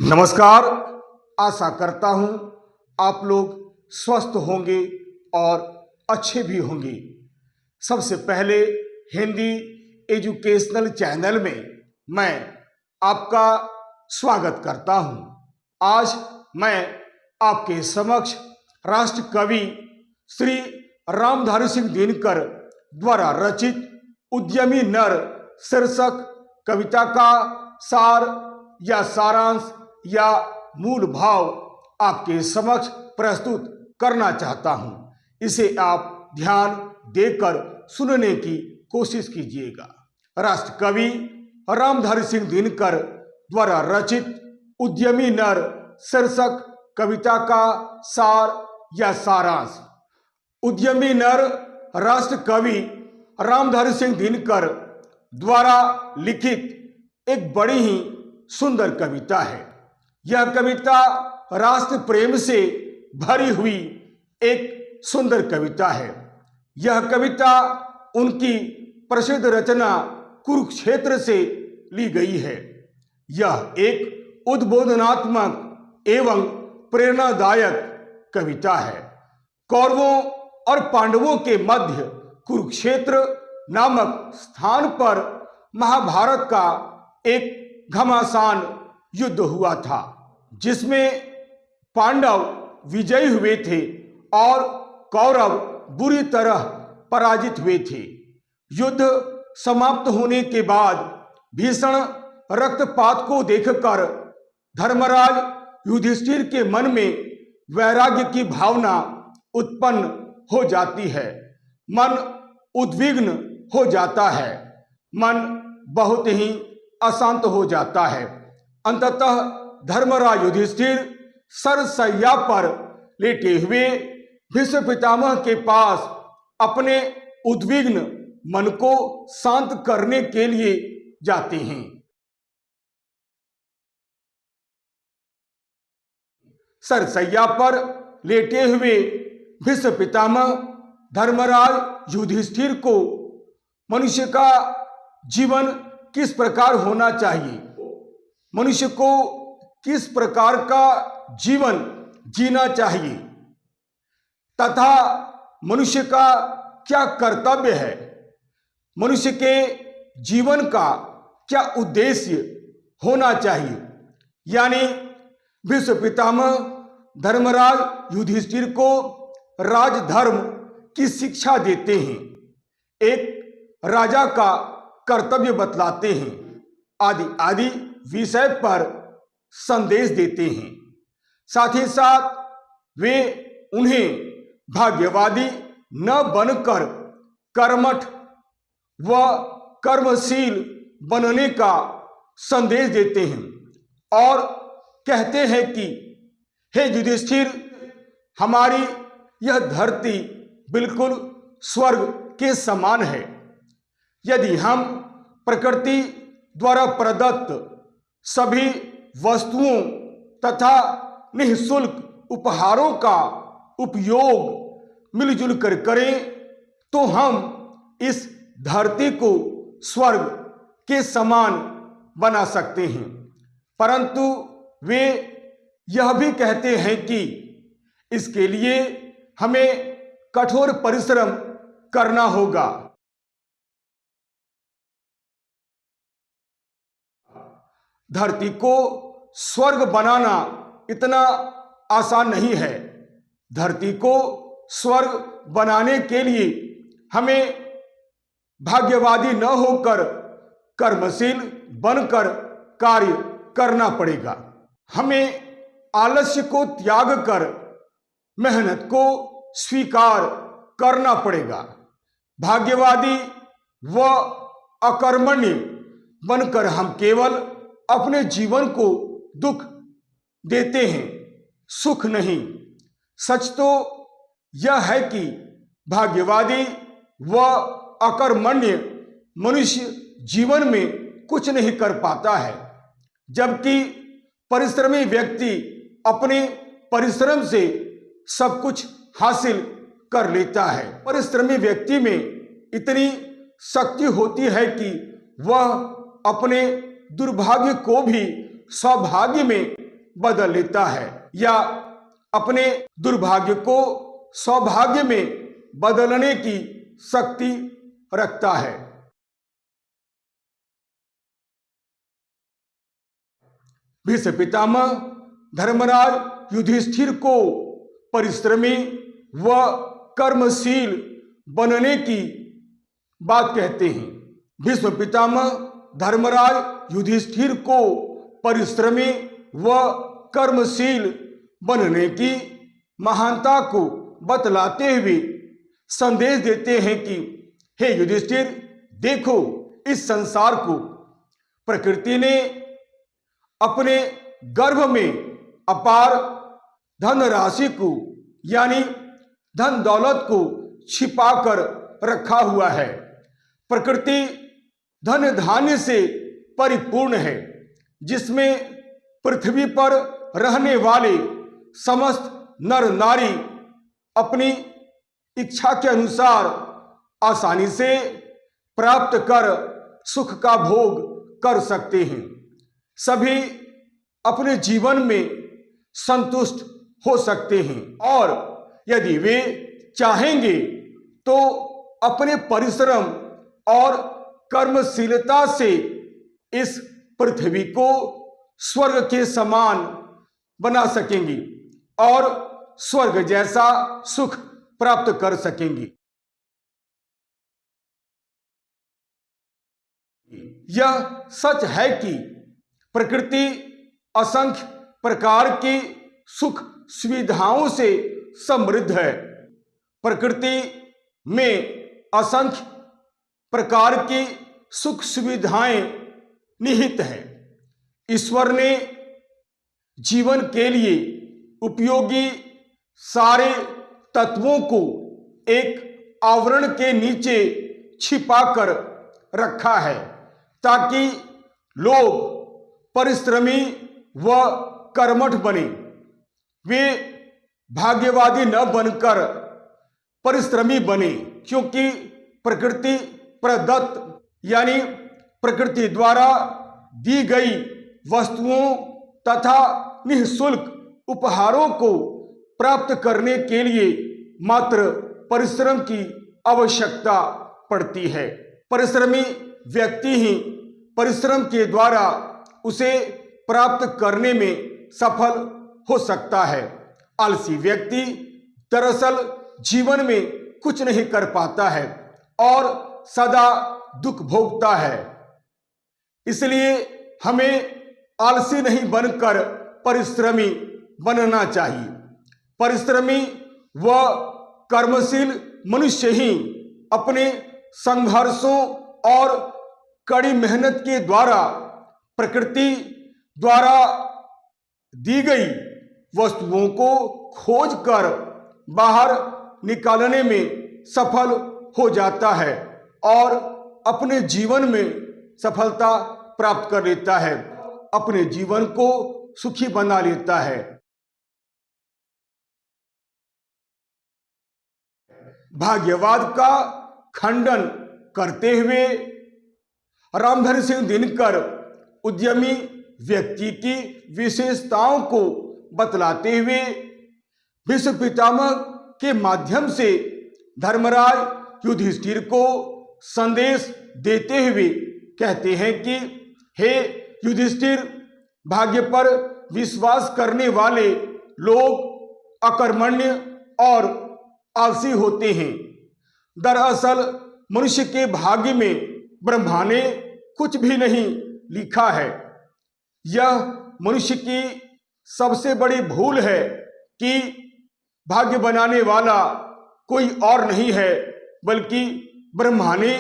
नमस्कार। आशा करता हूं आप लोग स्वस्थ होंगे और अच्छे भी होंगे। सबसे पहले हिंदी एजुकेशनल चैनल में मैं आपका स्वागत करता हूं। आज मैं आपके समक्ष राष्ट्र कवि श्री रामधारी सिंह दिनकर द्वारा रचित उद्यमी नर शीर्षक कविता का सार या सारांश या मूल भाव आपके समक्ष प्रस्तुत करना चाहता हूं। इसे आप ध्यान देकर सुनने की कोशिश कीजिएगा। राष्ट्र कवि रामधारी सिंह दिनकर द्वारा रचित उद्यमी नर शीर्षक कविता का सार या सारांश। उद्यमी नर राष्ट्र कवि रामधारी सिंह दिनकर द्वारा लिखित एक बड़ी ही सुंदर कविता है। यह कविता राष्ट्र प्रेम से भरी हुई एक सुंदर कविता है। यह कविता उनकी प्रसिद्ध रचना कुरुक्षेत्र से ली गई है। यह एक उद्बोधनात्मक एवं प्रेरणादायक कविता है। कौरवों और पांडवों के मध्य कुरुक्षेत्र नामक स्थान पर महाभारत का एक घमासान युद्ध हुआ था, जिसमें पांडव विजयी हुए थे और कौरव बुरी तरह पराजित हुए थे। युद्ध समाप्त होने के बाद भीषण रक्तपात को देखकर धर्मराज युधिष्ठिर के मन में वैराग्य की भावना उत्पन्न हो जाती है। मन उद्विग्न हो जाता है, मन बहुत ही अशांत हो जाता है। अंततः धर्मराज युधिष्ठिर सरसैया पर लेटे हुए भीष्म पितामह के पास अपने उद्विग्न मन को शांत करने के लिए जाते हैं। सरसैया पर लेटे हुए भीष्म पितामह धर्मराज युधिष्ठिर को मनुष्य का जीवन किस प्रकार होना चाहिए, मनुष्य को किस प्रकार का जीवन जीना चाहिए तथा मनुष्य का क्या कर्तव्य है, मनुष्य के जीवन का क्या उद्देश्य होना चाहिए, यानी भीष्म पितामह धर्मराज युधिष्ठिर को राजधर्म की शिक्षा देते हैं, एक राजा का कर्तव्य बतलाते हैं, आदि आदि विषय पर संदेश देते हैं। साथ ही साथ वे उन्हें भाग्यवादी न बनकर कर्मठ व कर्मशील बनने का संदेश देते हैं और कहते हैं कि हे युधिष्ठिर, हमारी यह धरती बिल्कुल स्वर्ग के समान है। यदि हम प्रकृति द्वारा प्रदत्त सभी वस्तुओं तथा निःशुल्क उपहारों का उपयोग मिलजुल कर करें तो हम इस धरती को स्वर्ग के समान बना सकते हैं। परंतु वे यह भी कहते हैं कि इसके लिए हमें कठोर परिश्रम करना होगा। धरती को स्वर्ग बनाना इतना आसान नहीं है। धरती को स्वर्ग बनाने के लिए हमें भाग्यवादी न होकर कर्मशील बनकर कार्य करना पड़ेगा। हमें आलस्य को त्याग कर मेहनत को स्वीकार करना पड़ेगा। भाग्यवादी व अकर्मण्य बनकर हम केवल अपने जीवन को दुख देते हैं, सुख नहीं। सच तो यह है कि भाग्यवादी व अकर्मण्य मनुष्य जीवन में कुछ नहीं कर पाता है, जबकि परिश्रमी व्यक्ति अपने परिश्रम से सब कुछ हासिल कर लेता है। परिश्रमी व्यक्ति में इतनी शक्ति होती है कि वह अपने दुर्भाग्य को भी सौभाग्य में बदल लेता है या अपने दुर्भाग्य को सौभाग्य में बदलने की शक्ति रखता है। भीष्म पितामह धर्मराज युधिष्ठिर को परिश्रमी व कर्मशील बनने की बात कहते हैं। भीष्म पितामह धर्मराज युधिष्ठिर को परिश्रमी व कर्मशील बनने की महानता को बतलाते हुए संदेश देते हैं कि हे युधिष्ठिर, देखो, इस संसार को प्रकृति ने अपने गर्भ में अपार धनराशि को यानी धन दौलत को छिपाकर रखा हुआ है। प्रकृति धन धान्य से परिपूर्ण है, जिसमें पृथ्वी पर रहने वाले समस्त नर नारी अपनी इच्छा के अनुसार आसानी से प्राप्त कर सुख का भोग कर सकते हैं। सभी अपने जीवन में संतुष्ट हो सकते हैं और यदि वे चाहेंगे तो अपने परिश्रम और कर्मशीलता से इस पृथ्वी को स्वर्ग के समान बना सकेंगी और स्वर्ग जैसा सुख प्राप्त कर सकेंगी। यह सच है कि प्रकृति असंख्य प्रकार की सुख सुविधाओं से समृद्ध है। प्रकृति में असंख्य प्रकार की सुख सुविधाएं निहित है। ईश्वर ने जीवन के लिए उपयोगी सारे तत्वों को एक आवरण के नीचे छिपाकर रखा है, ताकि लोग परिश्रमी व कर्मठ बने। वे भाग्यवादी न बनकर परिश्रमी बने, क्योंकि प्रकृति प्रदत्त यानी प्रकृति द्वारा दी गई वस्तुओं तथा निःशुल्क उपहारों को प्राप्त करने के लिए मात्र परिश्रम की आवश्यकता पड़ती है। परिश्रमी व्यक्ति ही परिश्रम के द्वारा उसे प्राप्त करने में सफल हो सकता है। आलसी व्यक्ति दरअसल जीवन में कुछ नहीं कर पाता है और सदा दुख भोगता है। इसलिए हमें आलसी नहीं बनकर परिश्रमी बनना चाहिए। परिश्रमी व कर्मशील मनुष्य ही अपने संघर्षों और कड़ी मेहनत के द्वारा प्रकृति द्वारा दी गई वस्तुओं को खोजकर बाहर निकालने में सफल हो जाता है और अपने जीवन में सफलता प्राप्त कर लेता है, अपने जीवन को सुखी बना लेता है। भाग्यवाद का खंडन करते हुए रामधन सिंह दिनकर उद्यमी व्यक्ति की विशेषताओं को बतलाते हुए भीष्म पितामह के माध्यम से धर्मराज युधिष्ठिर को संदेश देते हुए कहते हैं कि हे युधिष्ठिर, भाग्य पर विश्वास करने वाले लोग अकर्मण्य और आलसी होते हैं। दरअसल मनुष्य के भाग्य में ब्रह्मा ने कुछ भी नहीं लिखा है। यह मनुष्य की सबसे बड़ी भूल है कि भाग्य बनाने वाला कोई और नहीं है, बल्कि ब्रह्मा ने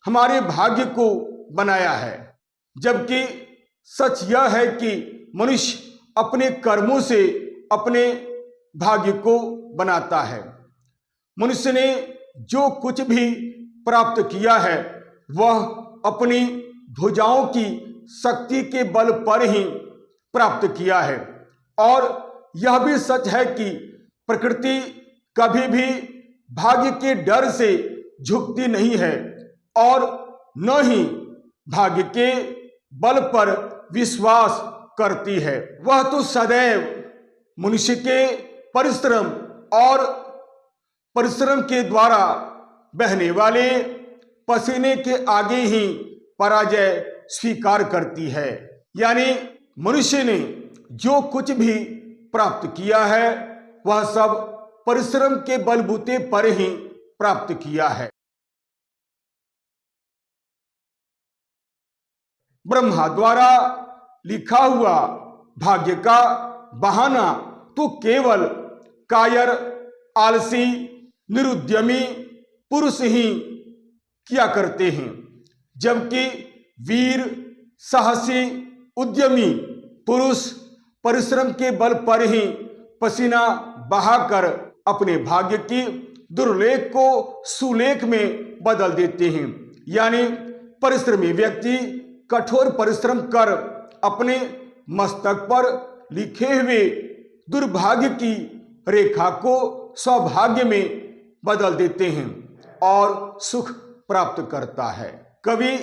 हमारे भाग्य को बनाया है। जबकि सच यह है कि मनुष्य अपने कर्मों से अपने भाग्य को बनाता है। मनुष्य ने जो कुछ भी प्राप्त किया है वह अपनी भुजाओं की शक्ति के बल पर ही प्राप्त किया है। और यह भी सच है कि प्रकृति कभी भी भाग्य के डर से झुकती नहीं है और न ही भाग्य के बल पर विश्वास करती है। वह तो सदैव मनुष्य के परिश्रम और परिश्रम के द्वारा बहने वाले पसीने के आगे ही पराजय स्वीकार करती है। यानी मनुष्य ने जो कुछ भी प्राप्त किया है वह सब परिश्रम के बलबूते पर ही प्राप्त किया है। ब्रह्मा द्वारा लिखा हुआ भाग्य का बहाना तो केवल कायर, आलसी, निरुद्यमी पुरुष ही किया करते हैं, जबकि वीर, साहसी, उद्यमी पुरुष परिश्रम के बल पर ही पसीना बहाकर अपने भाग्य की दुर्लेख को सुलेख में बदल देते हैं। यानी परिश्रमी व्यक्ति कठोर परिश्रम कर अपने मस्तक पर लिखे हुए दुर्भाग्य की रेखा को सौभाग्य में बदल देते हैं और सुख प्राप्त करता है। कवि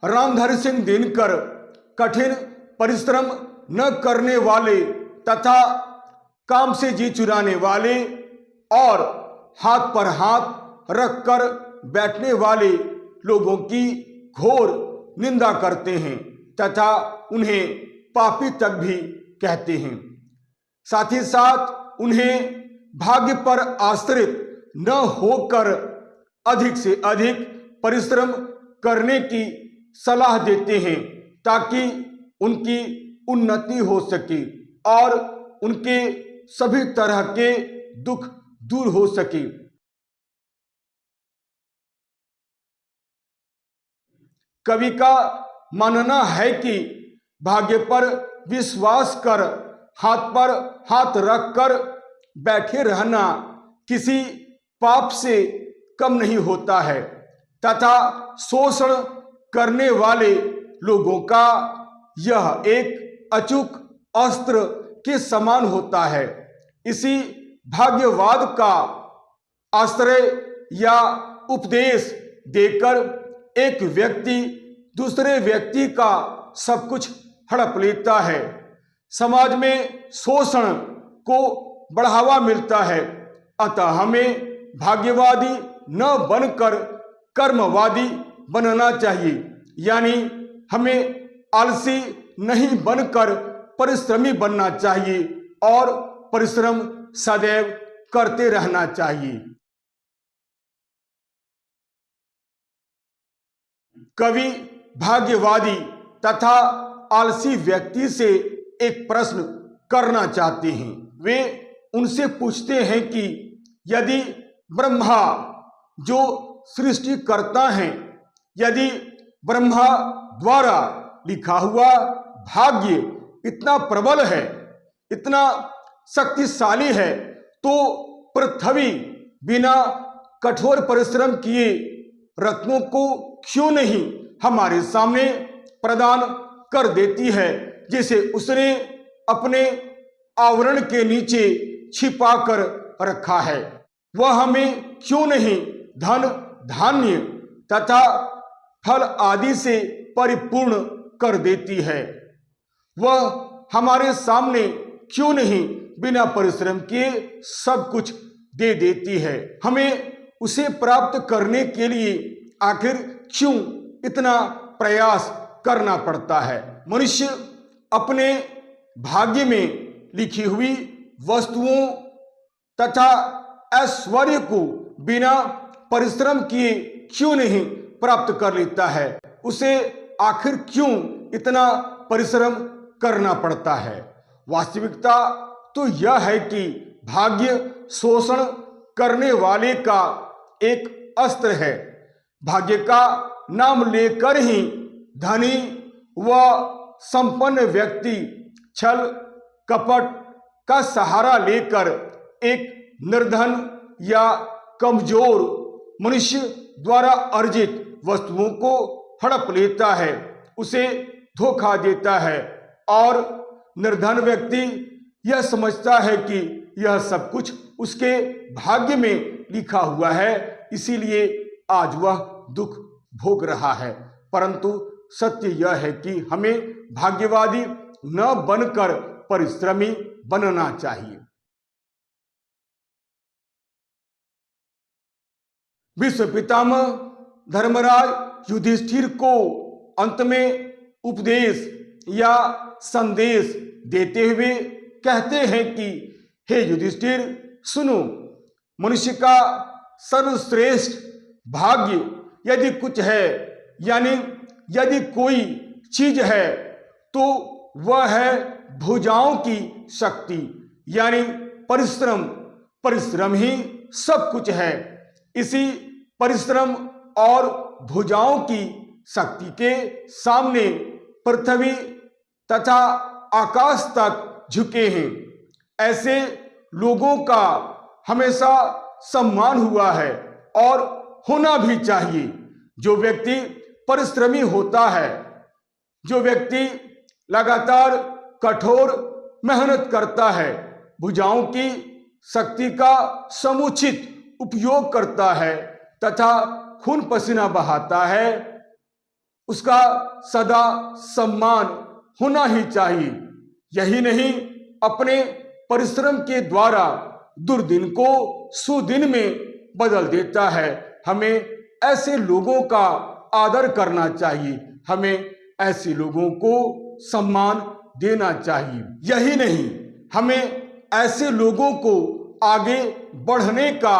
रामधारी सिंह दिनकर कठिन परिश्रम न करने वाले तथा काम से जी चुराने वाले और हाथ पर हाथ रखकर बैठने वाले लोगों की घोर निंदा करते हैं तथा उन्हें पापी तक भी कहते हैं। साथ ही साथ उन्हें भाग्य पर आश्रित न होकर अधिक से अधिक परिश्रम करने की सलाह देते हैं ताकि उनकी उन्नति हो सके और उनके सभी तरह के दुख दूर हो सके। कवि का मानना है कि भाग्य पर विश्वास कर हाथ पर हाथ रखकर बैठे रहना किसी पाप से कम नहीं होता है तथा शोषण करने वाले लोगों का यह एक अचूक अस्त्र के समान होता है। इसी भाग्यवाद का आश्रय या उपदेश देकर एक व्यक्ति दूसरे व्यक्ति का सब कुछ हड़प लेता है। समाज में शोषण को बढ़ावा मिलता है। अतः हमें भाग्यवादी न बनकर कर्मवादी बनना चाहिए। यानी हमें आलसी नहीं बनकर परिश्रमी बनना चाहिए और परिश्रम सदैव करते रहना चाहिए। कवि भाग्यवादी तथा आलसी व्यक्ति से एक प्रश्न करना चाहते हैं। वे उनसे पूछते हैं कि यदि ब्रह्मा जो सृष्टि करता है, यदि ब्रह्मा द्वारा लिखा हुआ भाग्य इतना प्रबल है, इतना शक्तिशाली है, तो पृथ्वी बिना कठोर परिश्रम किए रत्नों को क्यों नहीं हमारे सामने प्रदान कर देती है, जिसे उसने अपने आवरण के नीचे छिपा कर रखा है। वह हमें क्यों नहीं धन, धान्य तथा फल आदि से परिपूर्ण कर देती है। वह हमारे सामने क्यों नहीं बिना परिश्रम किए सब कुछ दे देती है। हमें उसे प्राप्त करने के लिए आखिर क्यों इतना प्रयास करना पड़ता है। मनुष्य अपने भाग्य में लिखी हुई वस्तुओं तथा ऐश्वर्य को बिना परिश्रम किए क्यों नहीं प्राप्त कर लेता है। उसे आखिर क्यों इतना परिश्रम करना पड़ता है। वास्तविकता तो यह है कि भाग्य शोषण करने वाले का एक अस्त्र है। भाग्य का नाम लेकर ही धनी व संपन्न व्यक्ति छल कपट का सहारा लेकर एक निर्धन या कमजोर मनुष्य द्वारा अर्जित वस्तुओं को हड़प लेता है, उसे धोखा देता है और निर्धन व्यक्ति यह समझता है कि यह सब कुछ उसके भाग्य में लिखा हुआ है, इसीलिए आज वह दुख भोग रहा है। परंतु सत्य यह है कि हमें भाग्यवादी न बनकर परिश्रमी बनना चाहिए। विश्व पितामह धर्मराज युधिष्ठिर को अंत में उपदेश या संदेश देते हुए कहते हैं कि हे युधिष्ठिर सुनो, मनुष्य का सर्वश्रेष्ठ भाग्य यदि कुछ है, यानी यदि कोई चीज है तो वह है भुजाओं की शक्ति, यानी परिश्रम। परिश्रम ही सब कुछ है। इसी परिश्रम और भुजाओं की शक्ति के सामने पृथ्वी तथा आकाश तक झुके हैं। ऐसे लोगों का हमेशा सम्मान हुआ है और होना भी चाहिए। जो व्यक्ति परिश्रमी होता है, जो व्यक्ति लगातार कठोर मेहनत करता है, भुजाओं की शक्ति का समुचित उपयोग करता है तथा खून पसीना बहाता है, उसका सदा सम्मान होना ही चाहिए। यही नहीं, अपने परिश्रम के द्वारा दुर्दिन को सुदिन में बदल देता है। हमें ऐसे लोगों का आदर करना चाहिए, हमें ऐसे लोगों को सम्मान देना चाहिए। यही नहीं, हमें ऐसे लोगों को आगे बढ़ने का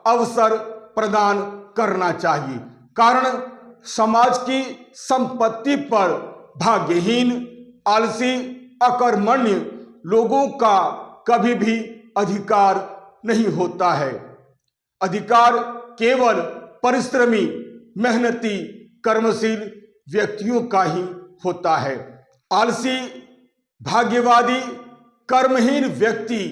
अवसर प्रदान करना चाहिए। कारण समाज की संपत्ति पर भाग्यहीन, आलसी, अकर्मण्य लोगों का कभी भी अधिकार नहीं होता है। अधिकार केवल परिश्रमी, मेहनती, कर्मशील व्यक्तियों का ही होता है। आलसी, भाग्यवादी, कर्महीन व्यक्ति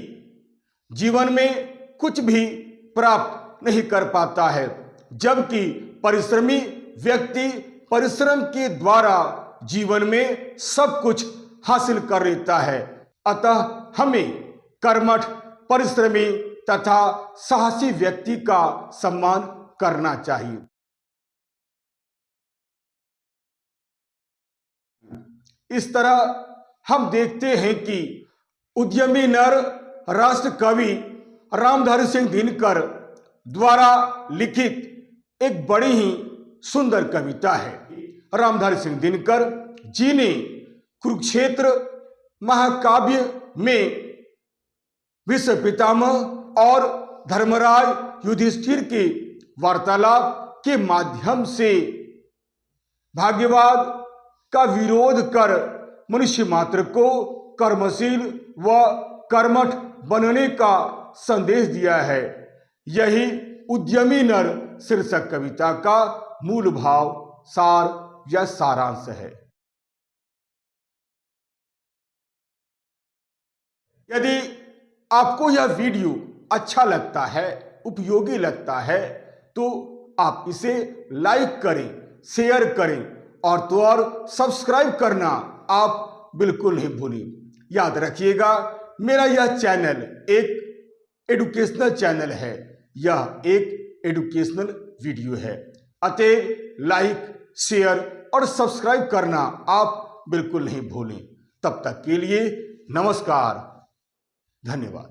जीवन में कुछ भी प्राप्त नहीं कर पाता है, जबकि परिश्रमी व्यक्ति परिश्रम के द्वारा जीवन में सब कुछ हासिल कर लेता है। अतः हमें कर्मठ, परिश्रमी तथा साहसी व्यक्ति का सम्मान करना चाहिए। इस तरह हम देखते हैं कि उद्यमी नर राष्ट्र कवि रामधारी सिंह दिनकर द्वारा लिखित एक बड़ी ही सुंदर कविता है। रामधारी सिंह दिनकर जी ने कुरुक्षेत्र महाकाव्य में विश्व पितामह और धर्मराज युधिष्ठिर के वार्तालाप के माध्यम से भाग्यवाद का विरोध कर मनुष्य मात्र को कर्मशील व कर्मठ बनने का संदेश दिया है। यही उद्यमी नर शीर्षक कविता का मूल भाव, सार या सारांश है। यदि आपको यह वीडियो अच्छा लगता है, उपयोगी लगता है, तो आप इसे लाइक करें, शेयर करें और तो और सब्सक्राइब करना आप बिल्कुल नहीं भूलें। याद रखिएगा, मेरा यह चैनल एक एजुकेशनल चैनल है, यह एक एजुकेशनल वीडियो है। अतः लाइक, शेयर और सब्सक्राइब करना आप बिल्कुल नहीं भूलें। तब तक के लिए नमस्कार, धन्यवाद।